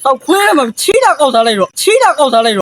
少亏了嘛，其他搞啥来着？其他搞啥来着？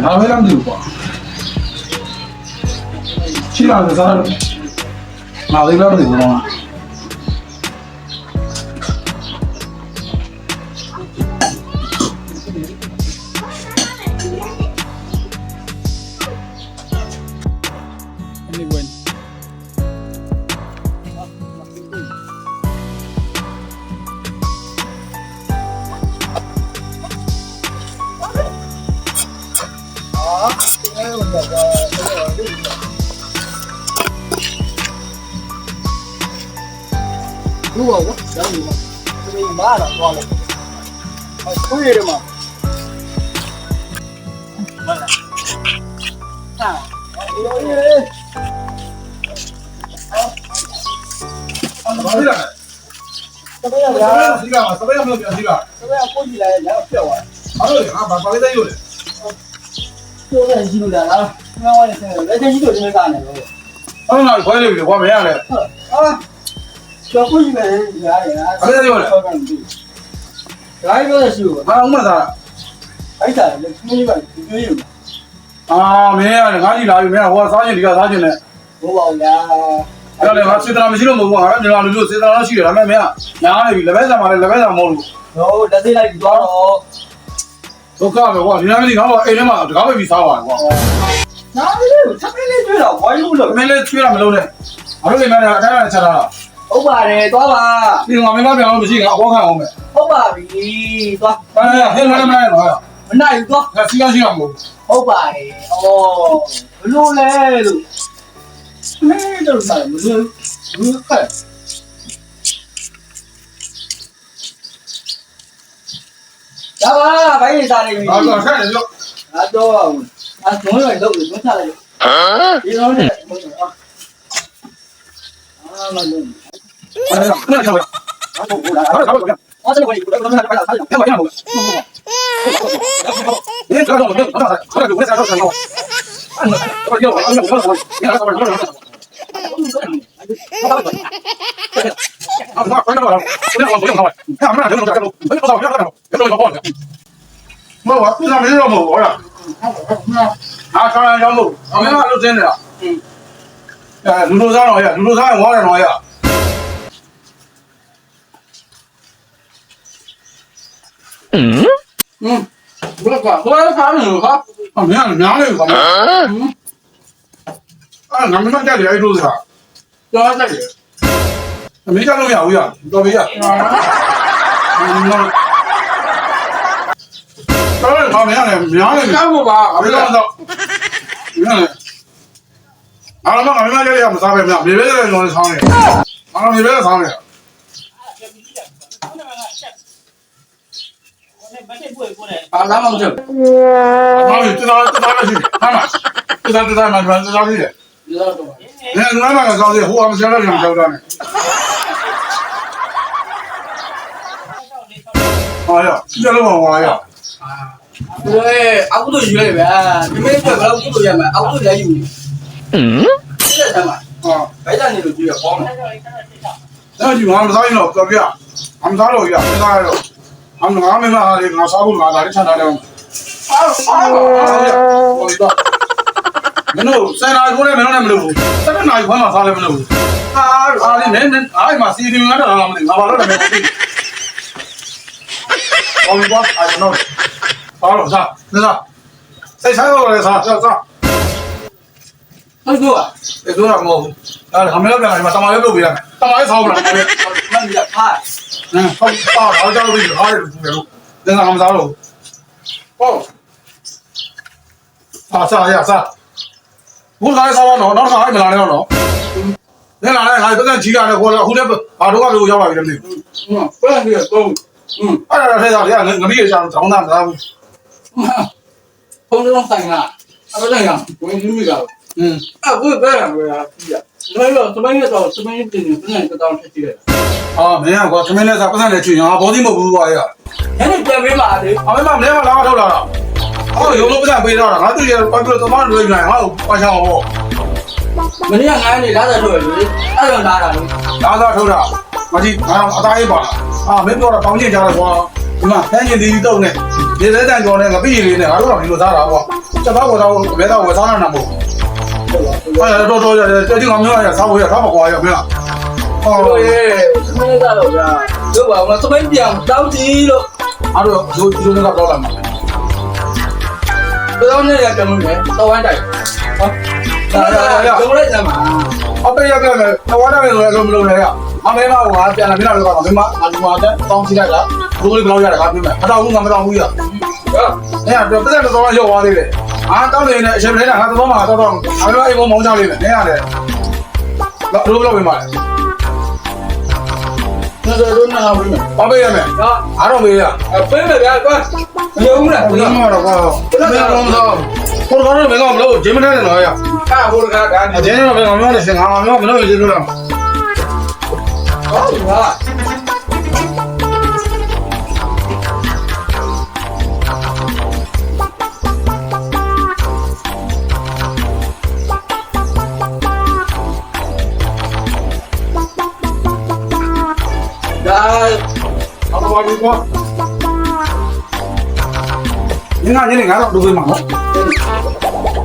哪会让你过？去哪个啥？哪里让你过吗？你问。 如果我想你嘛，这边麻了多了，亏了嘛。完了，啊，哪里来？这边要这边这边没有这个，这边过去来两个票啊，哪里啊？把这有的。就在一路来了，那我也是，那天一路就没干了。哪里快点的，我没来。啊。 小过去的人家里啊，来一个是有，我们啥？还在那没有没有。啊，没有，俺你那有没有？我啥钱你个啥钱呢？我报呀。原来我谁他们去了没？我俺这哪里有谁他们去了？没有，伢那边上嘛的，那边上没路。哦，那谁来遇到了？都搞的哇！你那边刚好哎的嘛，这刚好比啥玩哇？哪里有？他们来追了，我有了。没来追了没路的，俺这里面的刚刚吃了。 好吧嘞，多吧。你我们那边我们去看，我看我们。好吧，比多。哎呀，很来来来了。哪有多？那时间去了没？好吧嘞，哦，路来路，没得啥，没得，没看。来吧，把你啥的？啊，这看着就。啊，多啊，啊，中药都有，中下来就。你说的，啊。啊，那就。 哎呀，那看我，啊，我来，啊，我来，啊，这个我，我来，看我看我，你这个我没有，我这个我才说什么？我要我，你看我，你看我，啊，我反正我，我不用他了，看俺们这种这种，我不知道要干什么，要不要报的？我不上没让我呀，啊，当然让我，俺们那都真的，哎，路上老爷，路上我来老爷。 我管，我来看你哈，啊，没有，娘嘞，干嘛？啊，俺们那家里还住着，叫他家里，没家都没有呀，都没呀。当然他没样嘞，娘嘞，干过吧？没干到，没样嘞。俺们那家里也没啥别的，没别的用的厂里，俺们没别的厂里。 啊，哪忙去？哪里？这哪去？哪嘛？这嘛？这哪去？你看哪嘛个招的？我们现在想招的呢。哎呀，这都我呀！啊，对，阿不都去那边，你没去过阿不都也买，阿不都也有的。这才买啊，白家你都去好嘛？那就俺们啥人了？这边，俺们啥了呀？没啥了。 俺们那里我啥不拿，哪里穿哪里？我一个，没弄，谁拿过来没弄没弄，这个拿一块嘛，啥来没弄？你人，哎嘛，谁听俺这俺们，俺把这没弄。我一个，哎弄，啥了啥？那啥？谁才过来啥？啥？那个，这多少毛？啊，他们那边嘛，他妈也都不一样，他妈也差不多。那你也看。 他家都有，他也住的路，那他们啥路？哦，啊，啥呀啥？我啥啥了？哪啥还没拿了了？ နင်လာလဲငါပတ်သက်ကြီးရတယ်ခေါ်လာအခုလည်းဘာတော့လို့ရောက်လာပြီလေ不然这个都，အဲ့ဒါထဲတော့ငပိရချောင်းတောင်းတာမလားဘူး碰这种山啊，不这样，我给你米了，不是这样的呀，那个什么也到，什么也不能，不能就当吃鸡了。မင်းကွာသမင်းနဲ့စားပတ်သက်နဲ့ချွေညာဘောတိမဟုတ်ဘူးကွာရ那你别没嘛的，အမေမမင်းမလာထုတ်လာတော့ရုံလုံးပတ်သက်ပေးတော့ငါသူရပတ်ပြီးတော့သမားတွေပြန်ငါ့ကိုပါချအောင်ပေါ့没你俺你拿着说的，那就拿着。လာသာထုတ်တာမကြီးငါအသားရေးပါမင်းပြောတော့တောင်းကျင်ကြတယ်ကွာဒီမှာဖမ်းကျင်တီးတုံးနဲ့ဒီလက်တန်ကျော်နဲ့ငပိရလေးနဲ့ငါတို့တော့ဒီလိုစားတာကွာချက်သားကတော့ဘဲတော့ဝယ်စားတာမဟုတ်အဲ့တော့တော်ဒီကောင်မျိုးရစားဖို့ရထားပါကွာရမင်းလား对，什么大佬呀？这娃娃这么讲着急了，အဲ့တော့ရိုးကတော့လာမှာ不到那个怎么没？到晚点。怎么来着嘛？အပေးရခဲ့မယ်တဝါတော့လည်းလုံးမလုံးလဲရအမေမကပြန်လာပြန်လာတော့မင်းမအလူမတဲ့တောင်းကြည့်လိုက်တာဘိုးလေးဘယ်လောက်ရတယ်ခါပြမယ်မတော်ဘူးငါမတော်ဘူးရအဲ့တော့ပတ်သက်တော့ရောက်သွားသေးတယ်အားတောင်းနေတဲ့အချိန်လေးကငါတော့မှတော့အမေအိမ်မောင်းချလေးပဲနင်းရတယ်ဘယ်လိုဝင်ပါလဲ那个都那好没？ဘာပေးရမယ်အားတော့မေးရ分了别关，有了，ဘယ်မှာတော့ကွာမင်းကတော့ကိုယ်ကတော့မင်းကမလို့ဂျင်းမနဲ့တော့ရ看我这个干အတင်းတော့မင်းကမလို့စင်ငါမလို့မလို့ရည်လို့လား好啊。好吧，你说，你看你那个都会忙，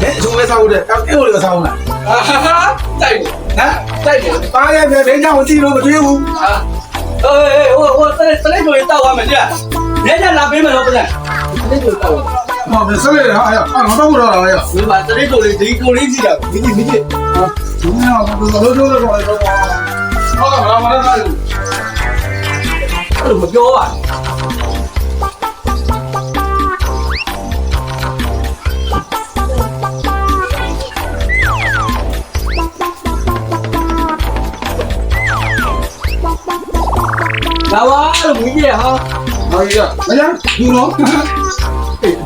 哎，就会烧的，给我这个烧呢，在你，在你，大爷别别让我记住个队伍啊！我这里就到我们这，人家拿北门都不认，这里就到我。没事嘞，哎呀，俺到不了了呀。没吧？这里就离几了，没去。啊，怎么样？都好干嘛嘛那个。怎么ပြော啊？လာပါလို့မြည်ရဟာဟောရမရဘူးနော်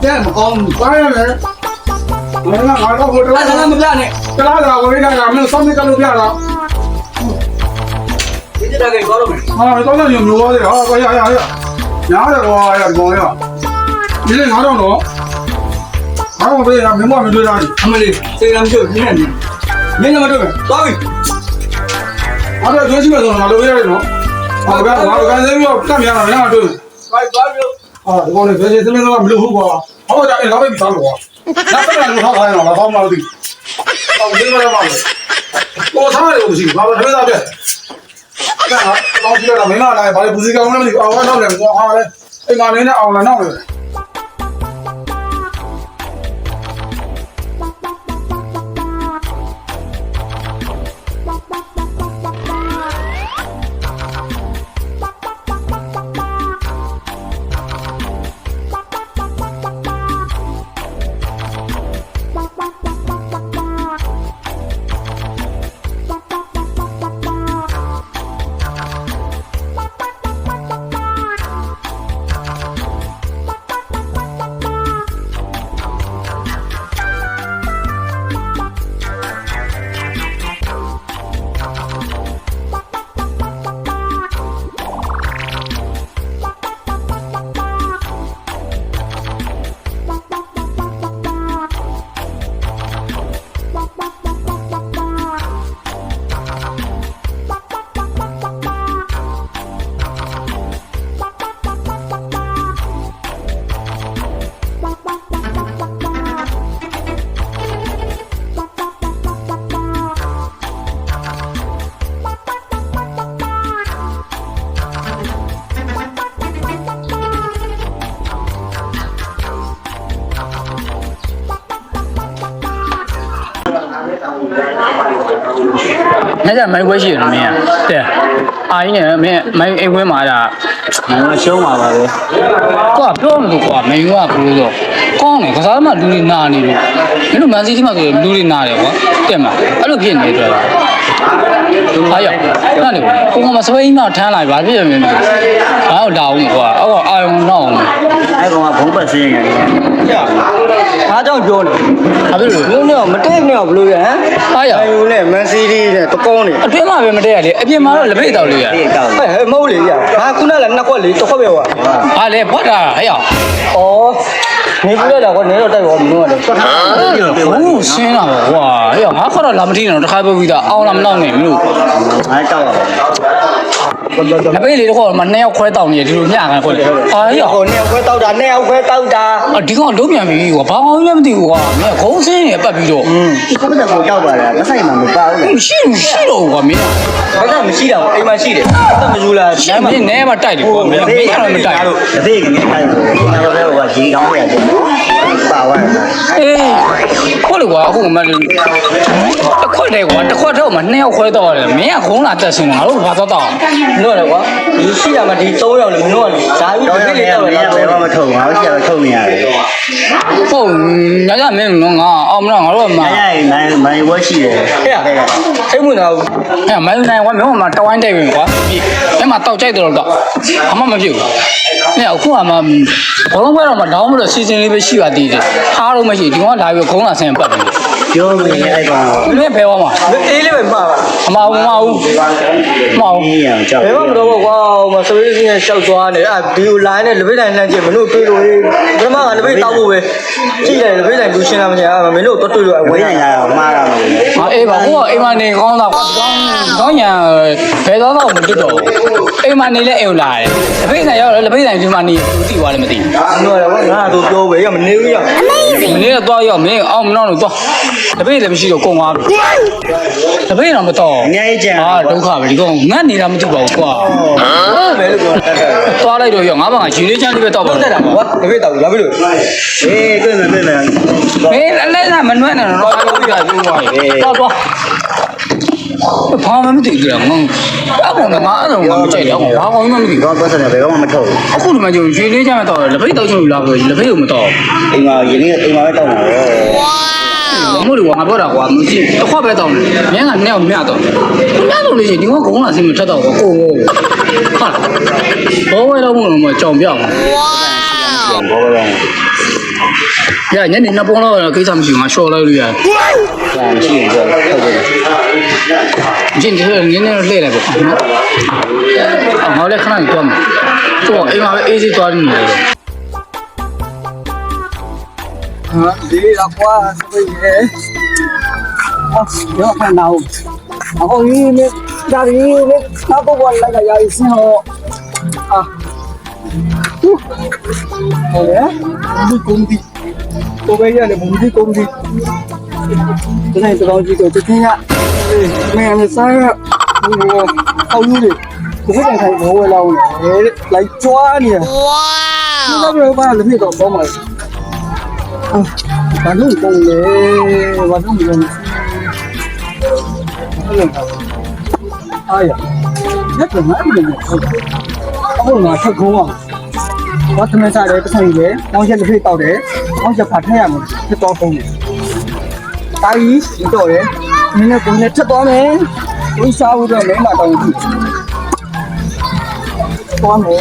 တဲ့မကောင်းဘူးပါရမယ်ငါတော့ဟိုတလားမပြနဲ့တလားကဝိဒါကမင်းစောင်းနေကလို့ပြတာဒီတက်ကကောလို့မယ်ဟာတော့လည်းမျိုးသွားတယ်ဟာကွာရညားတယ်ကွာရကောရဒီလေငါတော့နော်ငါတော့ပြေးရမင်းမတွေ့တာအမလေးစေရမ်းပြုတ်နင်းနေမတွေ့မယ်သွားပြီအဲ့ဒါကြွေးရှိမယ်ဆိုတော့ငါလိုရတယ်နော်ငါကစေးပြီးတော့ကပ်မြန်တာမင်းမတွေ့သွားပြီဟာဒီကောင်လေးဘယ်စေးသမင်းကမလို့ဟုတ်ကွာဟောကြအဲ့ဒါပဲပြီးသားလို့ကွာနောက်ဆက်လာလို့ထားခိုင်းတော့ငါတော့မလို့ဒီဟောဒီမှာတော့မလို့ကိုထားရလို့ရှိဘာလို့သမင်းသားပြတော့ကြည့်တော့မင်းမလာဘာလဲပူစီကောင်လည်းမသိအောင်တော့လည်းကွာဟာလေအိမ်ကလေးနဲ့အောင်လာတော့လေ那家买过去了没有？对，阿姨呢没买一块嘛的，买小嘛吧的，挂标么都挂，没有啊不是说，光呢，可啥嘛路里拿的咯，你都满街地嘛都路里拿的哇，对嘛，俺都骗你对吧？ အားရအဲ့လေကိုကမစပိန်တော့ထမ်းလိုက်ပါပြည့်မြင်တယ်ဘာလို့လာအောင်ကွာအော်အာယုံတော့အောင် အဲ့ကောင်ကဘုံပတ်စင်းရတယ်အားကြောင့်ပြောတယ် ဘာဖြစ်လို့ ဘုံတော့မတည့်နဲ့ဘလို့ရဟမ် အားရ အယူနဲ့မန်စီးတီးနဲ့တကောင်းနေ အတွင်းမှာပဲမတည့်ရလေအပြင်မှာတော့လက်ပိတ်တောက်လေးရ ဒီတောက်ဟဲ့မဟုတ်လေရဟာခုနကလည်းနှစ်ခွက်လေးတစ်ခွက်ပဲဟော ဟာလေဖွက်တာဟဲ့ရ ဩနေပြရတာကနေတော့တိုက်ပါမလို့ရတယ် ဘူးရှင်းတာပါကွာဟဲ့ငါခေါ်တော့လာမထီးတော့တခါပြောပြီးသားအောင်လာမနောက်နဲ့မလို့ အားတောက်ပါ လက်ပိတ်လေးတော့မှ2ယောက်ခွဲတောက်နေတယ်ဒီလိုညခံခွဲလေအားရ ဟိုနှစ်ယောက်ခွဲတောက်တာနှစ်ယောက်ခွဲတောက်တာ ဒီကောင်လုံးပြန်ပြီကွာဘာမှလည်းမသိဘူးကွာမင်းခုံးစင်းနေပတ်ပြီးတော့ ဒီကမ္ဘာကိုကြောက်ပါလားမဆိုင်မှမပါဘူးလေ မရှိတော့ကွာမင်း ဘာသာမရှိတာအိမ်မှာရှိတယ်အဲ့မယူလား ရှင်းမင်းနဲမှာတိုက်တယ်ကွာမင်းကတော့မတိုက်ဘူး အသေးကနေတိုက်တယ်ငါတို့ကရေကောင်းရတယ်ပါဝါ အေးခွက်လို့ကွာအခုမှတစ်ခွက်တည်းကွာတစ်ခွက်တော့မှ2ယောက်ခွဲတော့တယ်မင်းကခုံးလာတက်စင်ငါတို့ဘာတော့တော့ လို့လေကွာဒီရှိတာမှဒီ3ယောက်လေမင်းတို့ကလေဓာပြီးတော့ဒီလေးတော့လည်းဘယ်မှမထုံငါတို့ရှိတာထုံနေရတယ် ဟုတ်ညညမင်းငါအောင်မလားငါတို့ကမှ အဲ့ရိုင်မိုင်ဝက်ရှိတယ် ဟဲ့အိမ်မနာဘူးဟဲ့မိုင်းနိုင်ကွာမင်းကမှတဝိုင်းတိုက်ပြီကွာအဲ့မှာတောက်ကြိုက်တယ်တော့အမှမဖြစ်ဘူးဟဲ့အခုကမှဘောလုံးပွဲတော့မှဒေါင်းမလို့စီစဉ်လေးပဲရှိပါသေးတယ်ထားတော့မရှိဒီကောင်ကလာပြီးခုံးလာဆင်းပတ်ပြီ ပြောနေအဲ့ကောင် မင်းဘယ်သွားမှာ အေးလေးပဲမှားပါ အမအောင်မအောင်မအောင် ကြီးအောင်ကြောက် ဘယ်မှမတော့ဘူးကွာဟိုမှာစပင်းစင်းနဲ့ရှောက်သွားနေအဲ့ဒီကိုလိုင်းနဲ့လက်ပိတ်တိုင်းလှမ်းကြည့်မင်းတို့တွေးလို့ဘယ်မှကလက်ပိတ်တောက်ဖို့ပဲကြည့်တယ်လက်ပိတ်တိုင်းလူရှင်းလာမညာမင်းတို့တော့တွေးလို့အဝေး ဝိုင်းရတာမှားတာမဟုတ်ဘူး ဟာအေးပါကိုကအိမ်မနေကောင်းတာကွာကောင်းညာဘယ်သွားတော့မတွတ်တော့အိမ်မနေလဲအိမ်လာတယ်လက်ပိတ်ဆိုင်ရောက်လက်ပိတ်ဆိုင်ဒီမှာနေသူတိသွားလည်းမသိဘူး ဘူးတော့ကွာငါတို့ပြောပဲရမနေဘူးရ မနေ့ကသွားရောက်မင်းအောင်မနောက်တော့သွားတပိတ်လည်းမရှိတော့ကုန်သွားပြီတပိတ်တော့မတော့ အများကြီးကြံ ဟာဒုက္ခပဲဒီကောင်ငတ်နေတာမသိပါဘူးကွာ ဟုတ်ပဲလို့ပြောတတ်တယ် သွားလိုက်တော့ရောငါးဘာကရှင်လေးချမ်းလေးပဲတောက်ပါ တက်တာကွာလက်ပိတ်တောက်ရပြီလို့ အေးတွေ့မယ်တွေ့မယ် မင်းအလဲကမနှွဲ့နဲ့တော့အားလုံးပြပြသွားပြီတော့တော့ဘာမှမသိကြဘူးအခုငါအဲ့တော့မကြိုက်တော့ဘာကောင်းမှမသိဘူး တော့ပတ်စံဘယ်တော့မှမထုတ်ဘူး အခုဒီမှာကျရှင်လေးချမ်းတော့လက်ပိတ်တောက်ချင်လို့လာလို့လက်ပိတ်ကိုမတော့ အိမ်မှာရင်းနေအိမ်မှာပဲတောက်တာပဲ မဟုတ်ဘူးငါပြောတာကွာမရှိတစ်ခွက်ပဲတောင်းတယ်မင်းကနဲ့မြတ်တော့မြတ်တော့လေဒီကောင်ကုန်းလာစင်းမထက်တော့ကိုဟာဘောဝဲတော့မကြောင်ပြောင်း ဘောလုံး ညညနေနှစ်ပုံးတော့ကိစ္စမရှိဘူးငါရှော့လိုက်လို့ရတယ် ကြာရှိရင်တော့ထုတ်တယ် ကျင်းတယ်နင်းနေလှည့်လိုက်ပေါ့ငါလည်းခဏကြီးသွားမယ်သူကအိမ်မှာပဲအေးစေးသွားနေတယ် ဟာဒီတော့ကွာစပင်းရဲ့အော်ရောခဏတော့အခုဒီနေ့ဒါဒီနေ့နောက်တော့လိုက်ကြရည်စင်းဟောအာဟုတ်ရဲ့ဒီကုန်းဒီကိုပဲရတယ်မုန်ဒီကုန်းဒီဒီနေ့တော့ကြည့်တော့တင်ရမင်းအစားဟိုအောက်ယူလေကိုယ်တိုင်ထိုင်ဘောဝဲလောင်းလေလိုက်ကြွားနေဝါးဒီတော့ဘာလဲဖြစ်တော့ဘောမှာဘာလို့ကောင်းလဲဘာလို့မလဲအားရလက်ကမှမလို့အခုငါထက်ခေါင်းအောင်ဘာသမစားတယ်ပတ်ဆိုင်တယ်တောင်းချက်တစ်ဖိတ်တောက်တယ်တောင်းချက်ဖတ်ထည့်ရမယ်ဖြစ်တော့ကောင်းတယ်တာကြီးဒီတော့တယ်မင်းနဲ့ကိုယ်နဲ့ထက်သွားမယ်ဝိစားဦးတော့လဲလာတော့ကြည့်သွားမယ်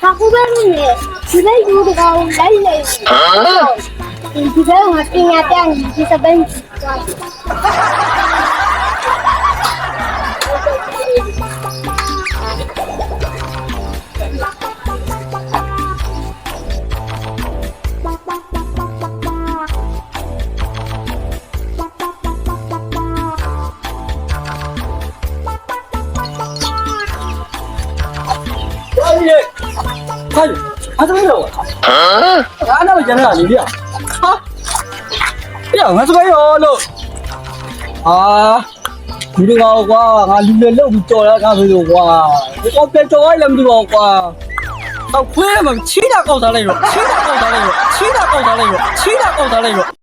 他不在路里，你在路的高来来。你在我店家店里去这边。看，他这边有，啊，那么简单，你别，啊，呀，我这边有喽，啊，你这个话，俺里面肉不做了，干什么话？你搞别做爱了，你这个话， ခွေးမှာချီးတာကောက်ထားလိုက်တော့ချီးတာကောက်ထားလိုက်တော့